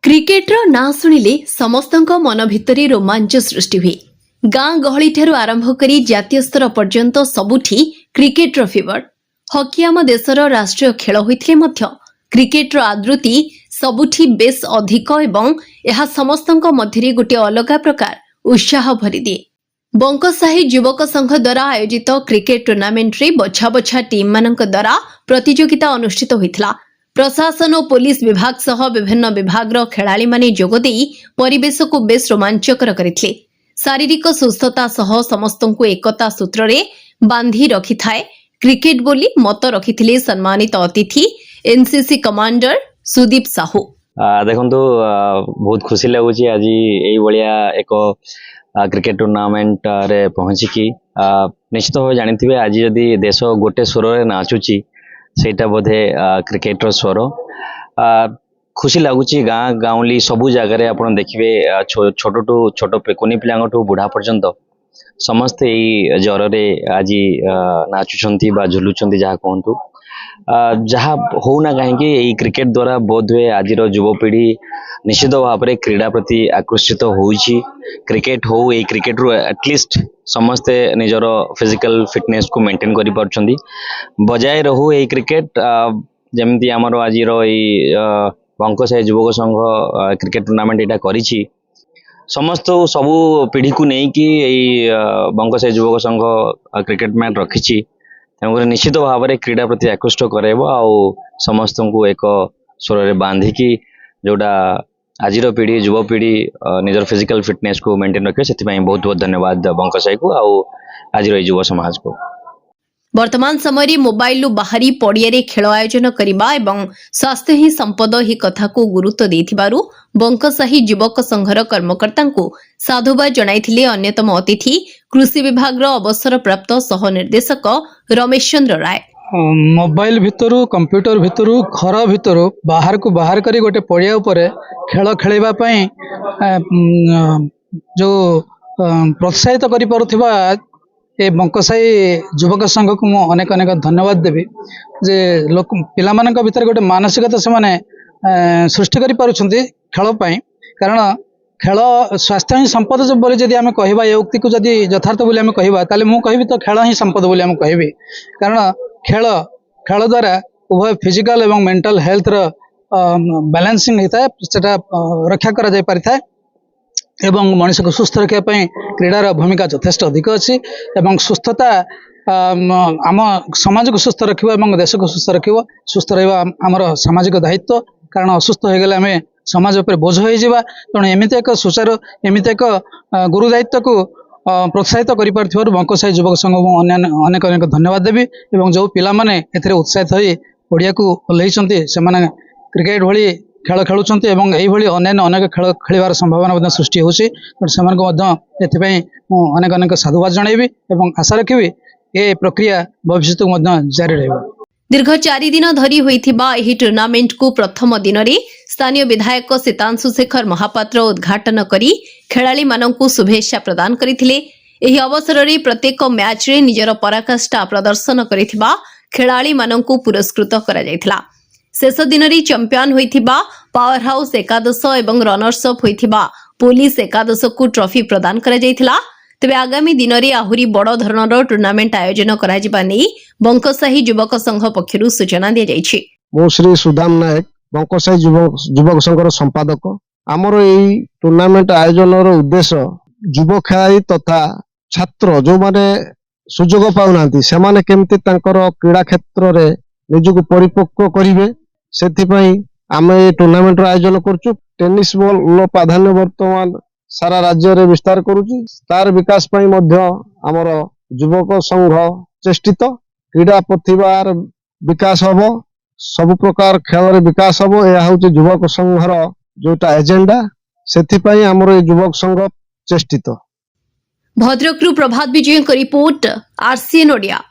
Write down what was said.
Cricketer ना शुणिले समस्तक मन भितर रोमांच सृष्टि हुए। गाँ गहली ठारू आरंभ करी जातीय स्तर पर्यंत सबुठी क्रिकेटर फीवर। हकी आम देशर राष्ट्रीय खेल होइथिले मध्य क्रिकेटर आदृति सबुठी बेस अधिक एवं यह समस्तक मध्यरे गोटे अलग प्रकार उत्साह भरी दिए। बंकसाही युवक संघ द्वारा आयोजित क्रिकेट टूर्नामेंट रे बछा बछा टीम मानक द्वारा प्रतियोगिता अनुष्ठित होइथिला। प्रशासन और पुलिस विभाग सह विभिन्न विभागर खेलाड़ी माने जोगदे परिवेश को बेस रोमांचकर करथिले। शारीरिक सुस्थता सह समस्तंकु एकता सूत्र रे बांधी रखि थाए क्रिकेट बोली मत रखिथिले सम्मानित अतिथि एनसीसी कमांडर सुदीप साहू। देखंतु बहुत खुशी लगुच आज यही भाया एक क्रिकेट टूर्नामेंट रे पहुंचिकी निश्चित भाव जानी आज जदि देश गोटे स्वर रे नाचुची सेटा बोधे क्रिकेटर स्वर। खुशी लगुच गाँ गाँवली सबू जगार आप देखिए छोट टू छोट कुनी पिलाठू बुढ़ा पर्यंत समस्ते यही ज्वर रे आज नाचुंट बा झुलुंट जहाँ कहतु जहाँ होना कहीं क्रिकेट द्वारा बोध हुए आज युवपीढ़ी निश्चित भाव में क्रीड़ा प्रति आकर्षित होउछि। क्रिकेट हो ये क्रिकेट रू एटलिस्ट समस्ते निजर फिजिकल फिटनेस को मेंटेन करि पारछंदी बजाय रहू ये क्रिकेट जमती आमर आज बंकसाही युवक संघ क्रिकेट टूर्नामेंट यहाँ करिछि समस्त सबू पीढ़ी को नहीं कि बंकसाही युवक संघ क्रिकेट मैच रखी निश्चित भाव में क्रीड़ा प्रति आकृष्ट कराइब आउ समस्त को एक स्वर रे बांधिकी जोटा आज पीढ़ी युवपीढ़ी निजर फिजिकल फिटनेस को मेंटेन रखे से बहुत बहुत धन्यवाद बंकसाही को आउ आज युव समाज को। वर्तमान समय मोबाइल बाहरी पड़िया रे खेल आयोजन करने एवं स्वास्थ्य ही संपद ही कथा को गुरुत्व देथिबारु बंकसाही युवक संघर कर्मकर्ता को साधुवाद जणाइथिले अन्यतम अतिथि कृषि विभाग अवसर प्राप्त सह निर्देशक रमेश चंद्र राय। मोबाइल भितरु कंप्यूटर भितरु घर भितरु बाहर को बाहर करी गोटे पड़िया उपरे खेल खेलवा पई जो प्रोत्साहित करि पारुथिबा ए बंकसाही युवक संघ को मु अनेक अनेक धन्यवाद देवी जे लोक पिला मानक भीतर गोटे मानसिकता से माने सृष्टि करि पारुछंती खेल पई। कारण खेल स्वास्थ्य ही संपद जो बोली जदि आमे कहिबा ए उक्ति को जदि यथार्थ बोली आमे कहिबा ताले मु कहिबी तो खेल ही संपद बोली आमे कहिबी। कारण खेल द्वारा उभय फिजिकल एवं मेंटल हेल्थ रो बैलेंसिंग होता है सेटा रक्षा करा जाय पारिथाय एवं मनुष्य को सुस्थ रखा क्रीडार भूमिका यथेष्ट अधिक अच्छी एवं सुस्थता आम समाज को सुस्थ रखिबा एवं देश को सुस्थ रखिबा सुस्थ रहिबा आमर सामाजिक दायित्व। कारण असुस्थ हो गले आमे समाज उपर बोझ हो जावा तेणु एमती एक सुचारू एमती एक गुरु दायित्व को प्रोत्साहित कर पार्थिबारु बंकसाही युवक संघ को अनेक अनेक धन्यवाद देवी एवं जो पिला माने एथिरे उत्साहित होई पड़िया को ओल्लैचंती से माने क्रिकेट भली खेल खेलुंट एवं यही अन्य अनेक खेल खेलार संभावना सृष्टि होची अनेक अनेक साधुवाद जनइबी एवं आशा रखी ये प्रक्रिया भविष्य को जारी रहिबो। दीर्घ 4 दिन धरी होइथिबा एही टूर्नामेंट को प्रथम दिन रे स्थानीय विधायक सीतांशु शेखर महापात्र उद्घाटन करी खेलाड़ी माननकु शुभेच्छा प्रदान करिथिले। एही अवसर रे प्रत्येक मैच रे निजर पराकाष्ठा प्रदर्शन करिथिबा खेलाड़ी माननकु पुरस्कृत करा जायथिला। शेष दिन रे चैंपियन होइथिबा पावर हाउस एकादश एवं रनर्स अप होइथिबा पुलिस एकादश को ट्रॉफी प्रदान करा जायथिला। तबे आगामी दिन रे आहुरी बड़ धरणर टूर्नामेंट आयोजन करा जिबा नै बंकसाही युवक संघ पक्षरु सूचना दिया जायछि। मो श्री सुदाम नायक बंकसाही युवक संघर संपादक। आमर एई टूर्नामेंट आयोजन उद्देश्य युव खेलाड़ी तथा छात्र जो माने सुजोग पाउनांती से माने केमती तांकर क्रीड़ा क्षेत्र रे निजको परिपक्व करिवे सेथिपई आमे टूर्नामेंट आयोजन करछु। टेनिस बॉल प्राधान्य वर्तमान सारा राज्य रे विस्तार करूची तार विकास पई मध्य आमर युवक संघ चेष्टित क्रीड़ा प्रतिभार विकास हबो सब प्रकार खेल रे विकास हबो या होची युवक संघर जोटा एजेंडा सेथिपई आमर युवक संघ चेष्टित। भद्रकरू प्रभात विजय रिपोर्ट आरसीएन ओडिया।